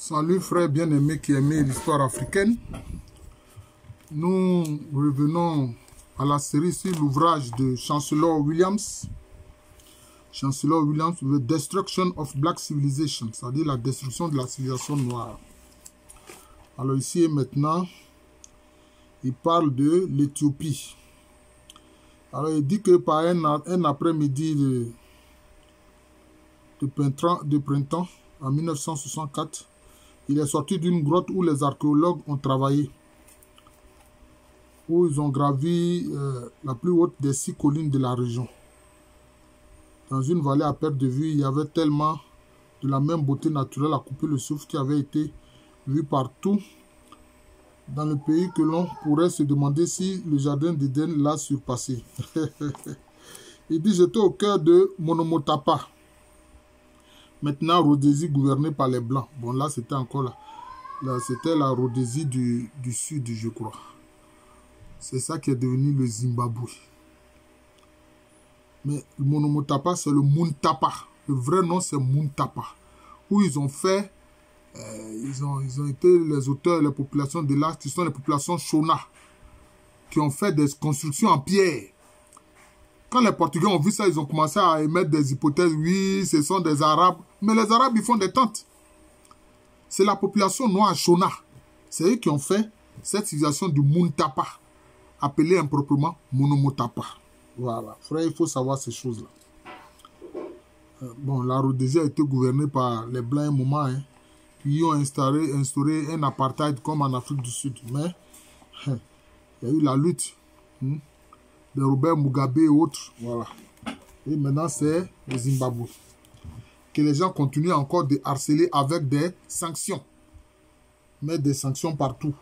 Salut frère bien-aimé qui aimait l'histoire africaine. Nous revenons à la série sur l'ouvrage de Chancellor Williams. Chancellor Williams, The Destruction of Black Civilization, c'est-à-dire la destruction de la civilisation noire. Alors ici et maintenant, il parle de l'Éthiopie. Alors il dit que par un après-midi de printemps, en 1964, il est sorti d'une grotte où les archéologues ont travaillé, où ils ont gravi la plus haute des 6 collines de la région. Dans une vallée à perte de vue, il y avait tellement de la même beauté naturelle à couper le souffle qui avait été vu partout dans le pays que l'on pourrait se demander si le jardin d'Éden l'a surpassé. Il dit: j'étais au cœur de Monomotapa. Maintenant, Rhodésie gouvernée par les Blancs. Bon, là, c'était encore là c'était la Rhodésie du sud, je crois. C'est ça qui est devenu le Zimbabwe. Mais le Monomotapa, c'est le Muntapa. Le vrai nom, c'est Muntapa. Où ils ont fait, ils ont été les auteurs, les populations de là, qui sont les populations Shona, qui ont fait des constructions en pierre. Quand les Portugais ont vu ça, ils ont commencé à émettre des hypothèses. Oui, ce sont des Arabes. Mais les Arabes, ils font des tentes. C'est la population noire Shona. C'est eux qui ont fait cette civilisation du Muntapa, appelée improprement Monomotapa. Voilà. Frère, il faut savoir ces choses-là. Bon, la Rhodésie a été gouvernée par les Blancs un moment, hein, qui ont instauré un apartheid comme en Afrique du Sud. Mais il y a eu la lutte de Robert Mugabe et autres. Voilà. Et maintenant, c'est le Zimbabwe. Que les gens continuent encore de harceler avec des sanctions. Mais des sanctions partout.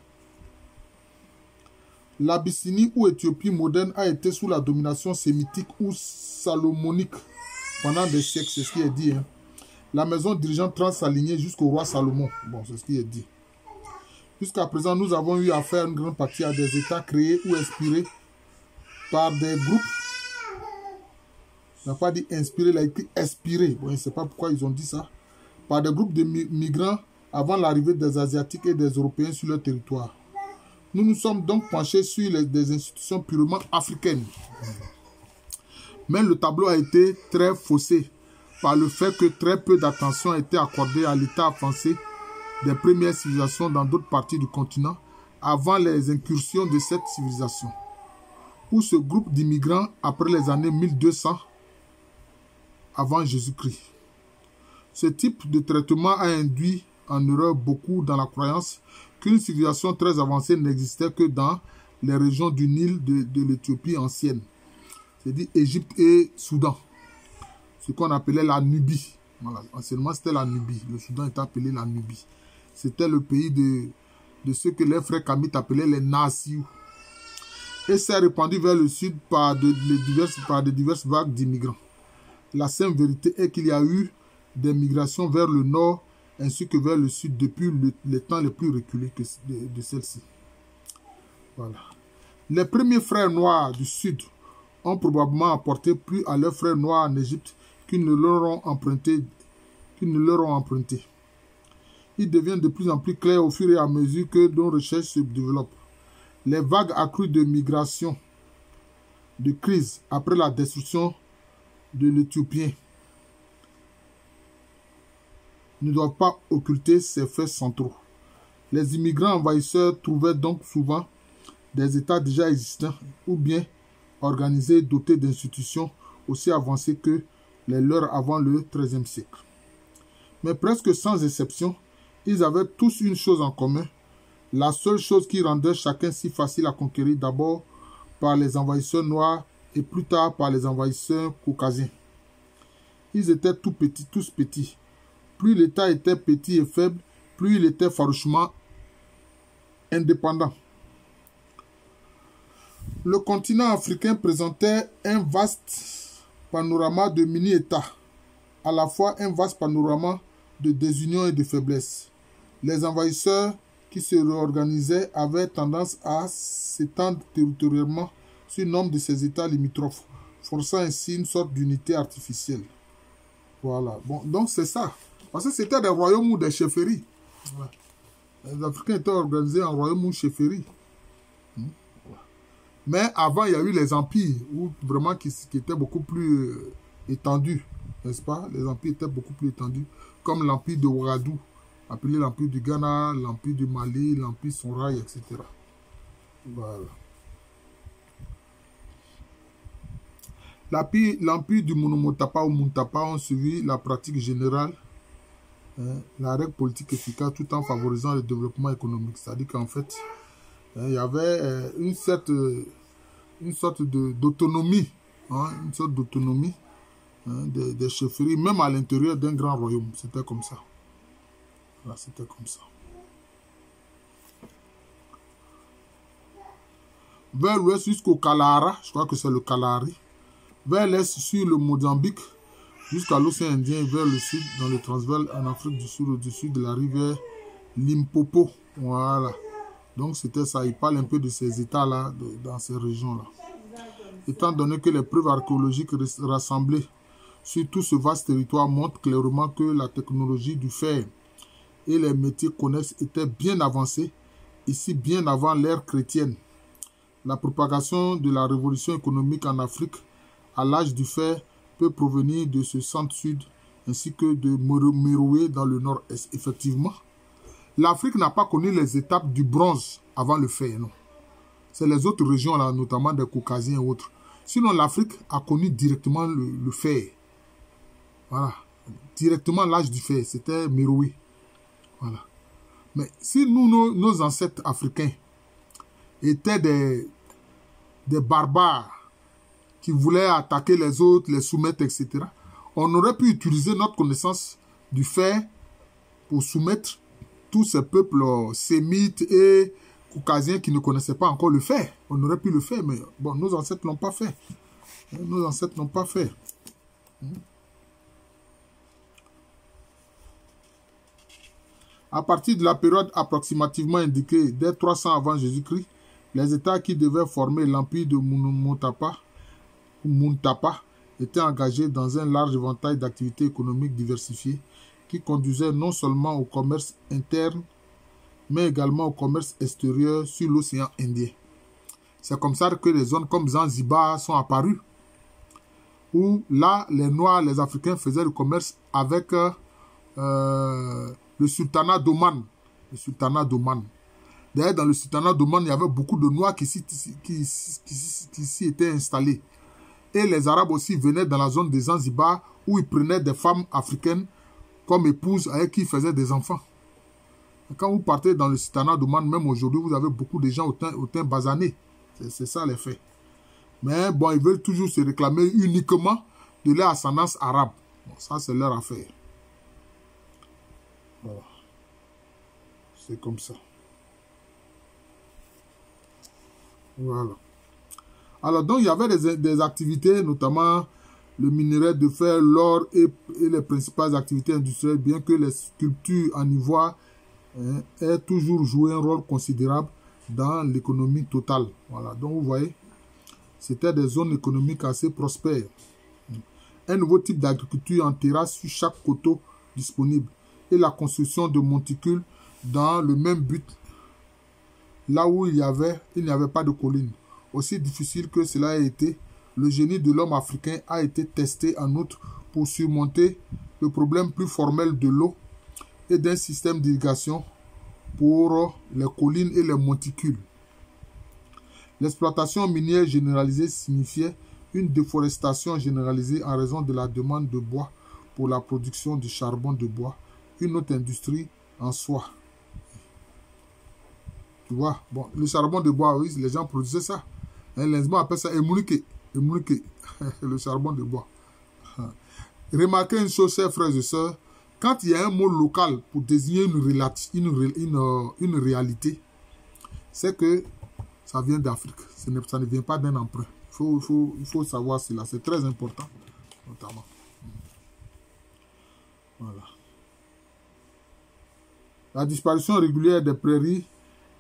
L'Abyssinie ou Éthiopie moderne a été sous la domination sémitique ou salomonique pendant des siècles, c'est ce qui est dit. Hein. La maison dirigeante transalignée jusqu'au roi Salomon. Bon, c'est ce qui est dit. Jusqu'à présent, nous avons eu affaire une grande partie à des États créés ou inspirés par des groupes. Il n'a pas dit inspiré, il a été inspiré. Bon, je ne sais pas pourquoi ils ont dit ça. Par des groupes de migrants avant l'arrivée des Asiatiques et des Européens sur leur territoire. Nous nous sommes donc penchés sur des institutions purement africaines. Mais le tableau a été très faussé par le fait que très peu d'attention a été accordée à l'état avancé des premières civilisations dans d'autres parties du continent avant les incursions de cette civilisation. Où ce groupe d'immigrants après les années 1200 avant Jésus-Christ. Ce type de traitement a induit en erreur beaucoup dans la croyance qu'une civilisation très avancée n'existait que dans les régions du Nil de l'Éthiopie ancienne. C'est-à-dire Égypte et Soudan. Ce qu'on appelait la Nubie. Voilà. Anciennement, c'était la Nubie. Le Soudan était appelé la Nubie. C'était le pays de ceux que les frères Kamites appelaient les Nasiou. Et s'est répandu vers le sud par de diverses vagues d'immigrants. La simple vérité est qu'il y a eu des migrations vers le nord ainsi que vers le sud depuis les temps les plus reculés de celle-ci. Voilà. Les premiers frères noirs du sud ont probablement apporté plus à leurs frères noirs en Égypte qu'ils ne leur ont emprunté. Il devient de plus en plus clair au fur et à mesure que nos recherches se développent. Les vagues accrues de migration, de crise après la destruction de l'Éthiopien ne doivent pas occulter ces faits centraux. Les immigrants envahisseurs trouvaient donc souvent des États déjà existants ou bien organisés, dotés d'institutions aussi avancées que les leurs avant le XIIIe siècle. Mais presque sans exception, ils avaient tous une chose en commun. La seule chose qui rendait chacun si facile à conquérir, d'abord par les envahisseurs noirs et plus tard par les envahisseurs caucasiens. Ils étaient tous petits. Plus l'État était petit et faible, plus il était farouchement indépendant. Le continent africain présentait un vaste panorama de mini-États, à la fois un vaste panorama de désunion et de faiblesse. Les envahisseurs qui se réorganisaient avaient tendance à s'étendre territorialement sur nombre de ces États limitrophes, forçant ainsi une sorte d'unité artificielle. Voilà. Bon, donc c'est ça. Parce que c'était des royaumes ou des chefferies. Ouais. Les Africains étaient organisés en royaume ou chefferie. Mais avant, il y a eu les empires, où vraiment qui étaient beaucoup plus étendus, n'est-ce pas? Les empires étaient beaucoup plus étendus, comme l'empire de Ouagadougou, appelé l'empire du Ghana, l'empire du Mali, l'empire Songhai, etc. Voilà. L'empire du Monomotapa ou Muntapa ont suivi la pratique générale, la règle politique efficace, tout en favorisant le développement économique. C'est-à-dire qu'en fait, il y avait une sorte d'autonomie, une sorte d'autonomie des chefferies, même à l'intérieur d'un grand royaume. C'était comme ça. Voilà, c'était comme ça. Vers l'ouest jusqu'au Kalara, je crois que c'est le Kalahari. Vers l'est sur le Mozambique, jusqu'à l'océan Indien et vers le sud, dans le Transvaal, en Afrique du Sud, au-dessus de la rivière Limpopo. Voilà. Donc c'était ça, il parle un peu de ces états-là, dans ces régions-là. Étant donné que les preuves archéologiques rassemblées sur tout ce vaste territoire montrent clairement que la technologie du fer et les métiers connexes étaient bien avancés, ici bien avant l'ère chrétienne. La propagation de la révolution économique en Afrique à l'âge du fer peut provenir de ce centre-sud ainsi que de Meroé dans le nord-est. Effectivement, l'Afrique n'a pas connu les étapes du bronze avant le fer, non. C'est les autres régions, là, notamment des Caucasiens et autres. Sinon, l'Afrique a connu directement le fer. Voilà. Directement l'âge du fer, c'était Meroé. Voilà. Mais si nous, nos ancêtres africains étaient des barbares qui voulaient attaquer les autres, les soumettre, etc., on aurait pu utiliser notre connaissance du fer pour soumettre tous ces peuples sémites et caucasiens qui ne connaissaient pas encore le fer. On aurait pu le faire, mais bon, nos ancêtres ne l'ont pas fait. Nos ancêtres n'ont pas fait. À partir de la période approximativement indiquée, dès 300 avant Jésus-Christ, les États qui devaient former l'empire de Muntapa étaient engagés dans un large éventail d'activités économiques diversifiées qui conduisaient non seulement au commerce interne, mais également au commerce extérieur sur l'océan Indien. C'est comme ça que les zones comme Zanzibar sont apparues, où là, les Noirs, les Africains faisaient le commerce avec le sultanat d'Oman. Le sultanat d'Oman. D'ailleurs, dans le sultanat d'Oman, il y avait beaucoup de Noirs qui s'y étaient installés. Et les Arabes aussi venaient dans la zone des Zanzibar, où ils prenaient des femmes africaines comme épouses avec qui ils faisaient des enfants. Quand vous partez dans le sultanat d'Oman, même aujourd'hui, vous avez beaucoup de gens au teint basané. C'est ça les faits. Mais bon, ils veulent toujours se réclamer uniquement de leur ascendance arabe. Bon, ça, c'est leur affaire. Voilà. C'est comme ça. Voilà. Alors, donc, il y avait des activités, notamment le minerai de fer, l'or et les principales activités industrielles, bien que les sculptures en ivoire aient toujours joué un rôle considérable dans l'économie totale. Voilà. Donc, vous voyez, c'était des zones économiques assez prospères. Un nouveau type d'agriculture en terrasse sur chaque coteau disponible et la construction de monticules dans le même but, là où il n'y avait pas de collines. Aussi difficile que cela ait été, le génie de l'homme africain a été testé en outre pour surmonter le problème plus formel de l'eau et d'un système d'irrigation pour les collines et les monticules. L'exploitation minière généralisée signifiait une déforestation généralisée en raison de la demande de bois pour la production du charbon de bois, une autre industrie en soi. Tu vois, bon, le charbon de bois, oui, les gens produisaient ça. Les gens appellent ça émoulike, le charbon de bois. Remarquez une chose, chers frères et sœurs, quand il y a un mot local pour désigner une réalité, c'est que ça vient d'Afrique. Ça ne vient pas d'un emprunt. Il faut savoir cela. C'est très important, notamment. Voilà. La disparition régulière des prairies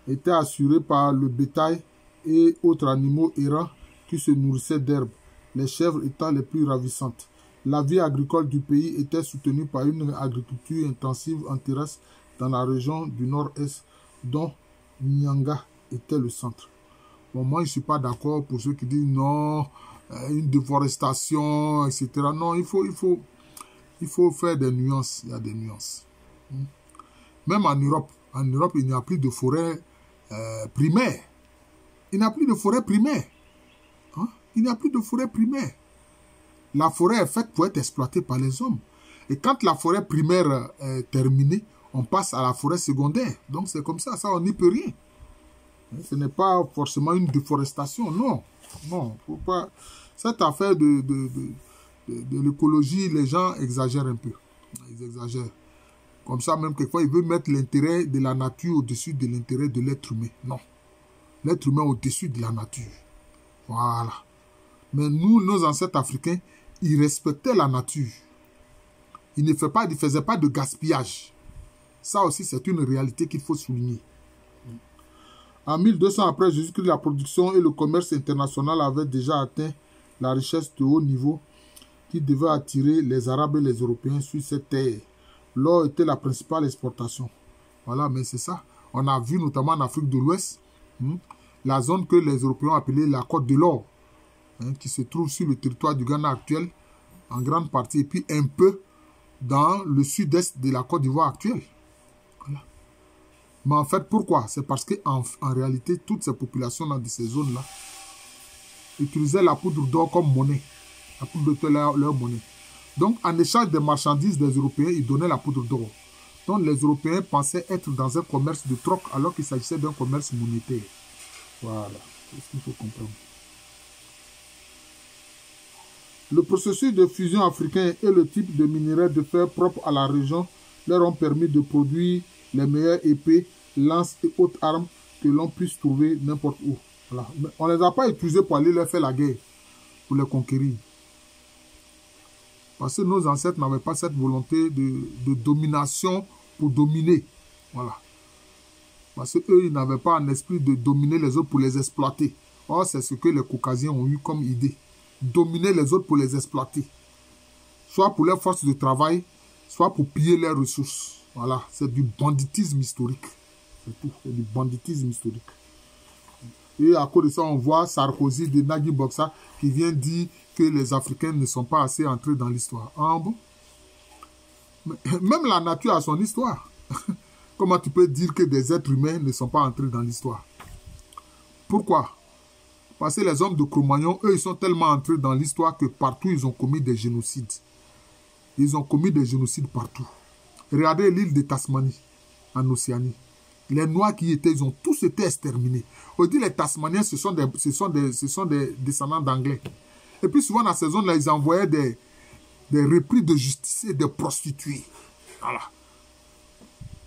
était assurée par le bétail et autres animaux errants qui se nourrissaient d'herbes, les chèvres étant les plus ravissantes. La vie agricole du pays était soutenue par une agriculture intensive en terrasse dans la région du nord-est dont Nyanga était le centre. Bon, moi, je ne suis pas d'accord pour ceux qui disent non, une déforestation, etc. Non, il faut faire des nuances. Il y a des nuances. Même en Europe, il n'y a plus de forêt primaire. Il n'y a plus de forêt primaire. Hein? Il n'y a plus de forêt primaire. La forêt est faite pour être exploitée par les hommes. Et quand la forêt primaire est terminée, on passe à la forêt secondaire. Donc c'est comme ça, on n'y peut rien. Ce n'est pas forcément une déforestation, non. Non, faut pas. Cette affaire de l'écologie, les gens exagèrent un peu. Ils exagèrent. Comme ça, même quelquefois, ils veulent mettre l'intérêt de la nature au-dessus de l'intérêt de l'être humain. Non. L'être humain au-dessus de la nature. Voilà. Mais nous, nos ancêtres africains, ils respectaient la nature. Ils ne faisaient pas de gaspillage. Ça aussi, c'est une réalité qu'il faut souligner. En 1200 après Jésus-Christ, la production et le commerce international avaient déjà atteint la richesse de haut niveau qui devait attirer les Arabes et les Européens sur cette terre. L'or était la principale exportation. Voilà, mais c'est ça. On a vu notamment en Afrique de l'Ouest, la zone que les Européens ont appelée la Côte de l'Or, qui se trouve sur le territoire du Ghana actuel, en grande partie, et puis un peu dans le sud-est de la Côte d'Ivoire actuelle. Voilà. Mais en fait, pourquoi? C'est parce qu'en réalité, toutes ces populations dans ces zones-là utilisaient la poudre d'or comme monnaie. La poudre d'or était leur monnaie. Donc, en échange des marchandises des Européens, ils donnaient la poudre d'or. Donc, les Européens pensaient être dans un commerce de troc alors qu'il s'agissait d'un commerce monétaire. Voilà, c'est ce qu'il faut comprendre. Le processus de fusion africain et le type de minerai de fer propre à la région leur ont permis de produire les meilleures épées, lances et autres armes que l'on puisse trouver n'importe où. Voilà. Mais on ne les a pas utilisés pour aller leur faire la guerre, pour les conquérir. Parce que nos ancêtres n'avaient pas cette volonté de domination pour dominer. Voilà. Parce qu'eux, ils n'avaient pas un esprit de dominer les autres pour les exploiter. Or, c'est ce que les Caucasiens ont eu comme idée. Dominer les autres pour les exploiter. Soit pour leur force de travail, soit pour piller leurs ressources. Voilà, c'est du banditisme historique. C'est tout, c'est du banditisme historique. Et à cause de ça, on voit Sarkozy de Nagui Boksa qui vient dire que les Africains ne sont pas assez entrés dans l'histoire. Ah bon? Même la nature a son histoire. Comment tu peux dire que des êtres humains ne sont pas entrés dans l'histoire? Pourquoi? Parce que les hommes de Cro-Magnon, eux, ils sont tellement entrés dans l'histoire que partout, ils ont commis des génocides. Ils ont commis des génocides partout. Regardez l'île de Tasmanie, en Océanie. Les Noirs qui y étaient, ils ont tous été exterminés. On dit les Tasmaniens, ce sont des descendants d'Anglais. Et puis souvent, dans ces zones-là, ils envoyaient des repris de justice et des prostituées. Voilà.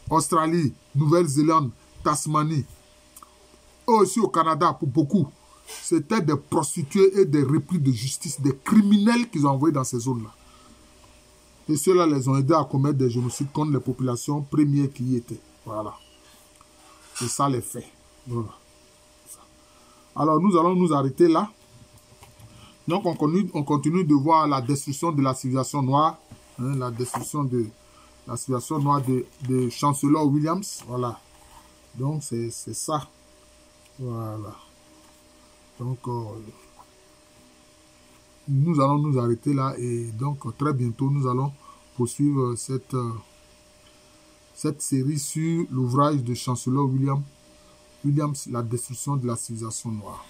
Australie, Nouvelle-Zélande, Tasmanie. Eux aussi au Canada, pour beaucoup. C'était des prostituées et des repris de justice, des criminels qu'ils ont envoyés dans ces zones-là. Et ceux-là les ont aidés à commettre des génocides contre les populations premières qui y étaient. Voilà. C'est ça les faits. Voilà. Alors nous allons nous arrêter là. Donc on continue de voir la destruction de la civilisation noire. La destruction de la civilisation noire de Chancellor Williams. Voilà. Donc c'est ça. Voilà. Donc nous allons nous arrêter là et donc très bientôt nous allons poursuivre cette série sur l'ouvrage de Chancellor Williams, La destruction de la civilisation noire.